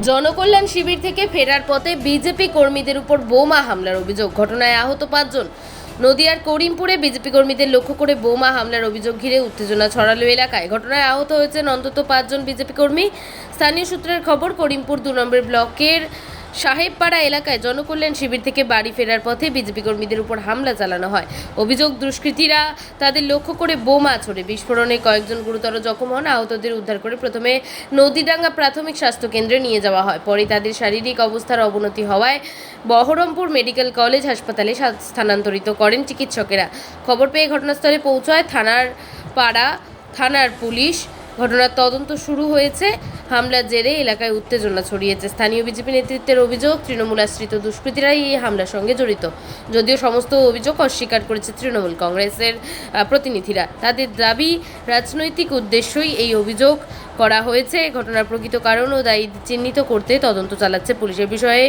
জনকল্যাণ শিবির থেকে ফেরার পথে বিজেপি কর্মীদের উপর বোমা হামলার অভিযোগ। ঘটনায় আহত 5 জন। নদিয়ার করিমপুরে বিজেপি কর্মীদের লক্ষ্য করে বোমা হামলার অভিযোগ ঘিরে উত্তেজনা ছড়ালো এলাকায়। ঘটনায় আহত হয়েছেন অন্তত 5 জন বিজেপি কর্মী। স্থানীয় সূত্রের খবর, করিমপুর 2 নম্বর ব্লকের সাহেবপাড়া এলাকায় জনকল্যাণ শিবির থেকে বাড়ি ফেরার পথে বিজেপি কর্মীদের উপর হামলা চালানো হয়। অভিযোগ, দুষ্কৃতীরা তাদের লক্ষ্য করে বোমা ছোড়ে। বিস্ফোরণে কয়েকজন গুরুতর জখম হন। আহতদের উদ্ধার করে প্রথমে নদীডাঙ্গা প্রাথমিক স্বাস্থ্য কেন্দ্রে নিয়ে যাওয়া হয়। পরে তাদের শারীরিক অবস্থার অবনতি হওয়ায় বহরমপুর মেডিকেল কলেজ হাসপাতালে স্থানান্তরিত করেন চিকিৎসকেরা। খবর পেয়ে ঘটনাস্থলে পৌঁছায় থানার পুলিশ। ঘটনার তদন্ত শুরু হয়েছে। হামলার জেরে এলাকায় উত্তেজনা ছড়িয়েছে। স্থানীয় বিজেপি নেতৃত্বের অভিযোগ, তৃণমূল আশ্রিত দুষ্কৃতীরাই এই হামলার সঙ্গে জড়িত। যদিও সমস্ত অভিযোগ অস্বীকার করেছে তৃণমূল কংগ্রেসের প্রতিনিধিরা। তাদের দাবি, রাজনৈতিক উদ্দেশ্যেই এই অভিযোগ করা হয়েছে। ঘটনার প্রকৃত কারণ ও দায়ী চিহ্নিত করতে তদন্ত চালাচ্ছে পুলিশের বিষয়ে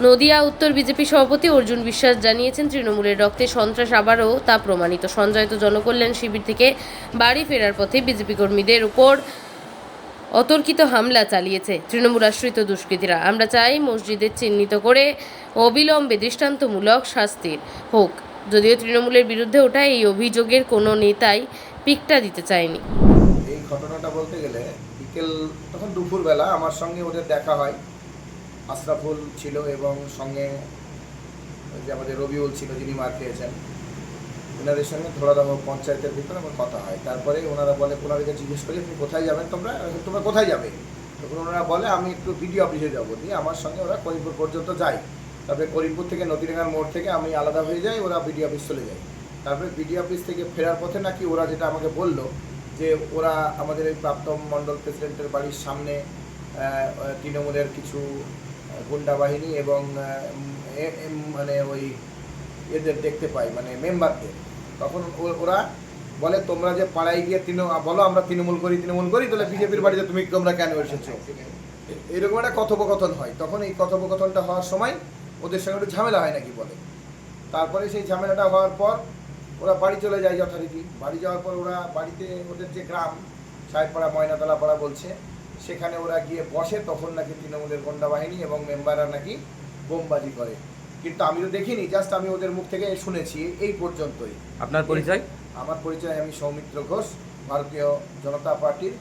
নদিয়া উত্তর বিজেপি সভাপতি অর্জুন বিশ্বাস জানিয়েছেন, তৃণমূলের রক্তে সন্ত্রাস আবারও তা প্রমাণিত। সঞ্জয়ত জনকল্যাণ শিবির থেকে বাড়ি ফেরার পথে বিজেপি কর্মীদের উপর অতর্কিত হামলা চালিয়েছে তৃণমূল আশ্রিত দুষ্কৃতীরা। আমরা চাই মসজিদের চিহ্নিত করে অবিলম্বে দৃষ্টান্তমূলক শাস্তির হোক। যদিও তৃণমূলের বিরুদ্ধে ওঠা এই অভিযোগের কোনো নেতাই পিকটা দিতে চায়নি। এই ঘটনাটা বলতে গেলে তখন দুপুরবেলা আমার সঙ্গে ওদের দেখা হয়। আশরাফুল ছিল এবং সঙ্গে যে আমাদের রবিউল ছিল, যিনি মার খেয়েছেন। ওনাদের সঙ্গে ধরাদাহ পঞ্চায়েতের ভিতরে আমার কথা হয়। তারপরে ওনারা বলে, ওনাদেরকে জিজ্ঞেস করি আপনি কোথায় যাবেন, তোমরা কোথায় যাবে? তখন ওনারা বলে আমি একটু বিডিও অফিসে যাবো। দিয়ে আমার সঙ্গে ওরা করিমপুর পর্যন্ত যায়। তারপরে করিমপুর থেকে নদীডাঙ্গার মোড় থেকে আমি আলাদা হয়ে যাই, ওরা বিডিও অফিস চলে যায়। তারপরে বিডিও অফিস থেকে ফেরার পথে নাকি ওরা যেটা আমাকে বললো যে ওরা আমাদের এই প্রাক্তন মণ্ডল প্রেসিডেন্টের বাড়ির সামনে তৃণমূলের কিছু গুন্ডা বাহিনী এবং মানে ওই এদের দেখতে পাই, মানে মেম্বারদের। তখন ওরা বলে তোমরা যে পাড়ায় গিয়ে বলো আমরা তৃণমূল করি, তাহলে বিজেপির বাড়িতে তোমরা কেন এসেছো? এরকম একটা কথোপকথন হয়। তখন এই কথোপকথনটা হওয়ার সময় ওদের সঙ্গে একটু ঝামেলা হয় নাকি বলে। তারপরে সেই ঝামেলাটা হওয়ার পর ওরা বাড়ি চলে যায় যথারীতি। বাড়ি যাওয়ার পর ওরা বাড়িতে ওদের যে গ্রাম সাহেবপাড়া ময়নাতলা পাড়া বলছে, সেখানে ওরা গিয়ে বসে। তখন নাকি তৃণমূলের গুন্ডা বাহিনী এবং মেম্বাররা নাকি বোমবাজি করে। কিন্তু আমি তো দেখিনি, জাস্ট আমি ওদের মুখ থেকে শুনেছি এই পর্যন্তই। আপনার পরিচয়? আমার পরিচয়, আমি সৌমিত্র ঘোষ, ভারতীয় জনতা পার্টির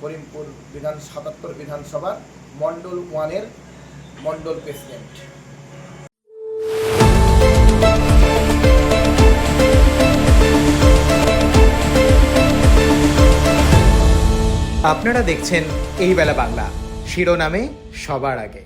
করিমপুর 77 বিধানসভার মণ্ডল 1-এর মণ্ডল প্রেসিডেন্ট। আপনারা দেখছেন এই বেলা বাংলা, শিরোনামে সবার আগে।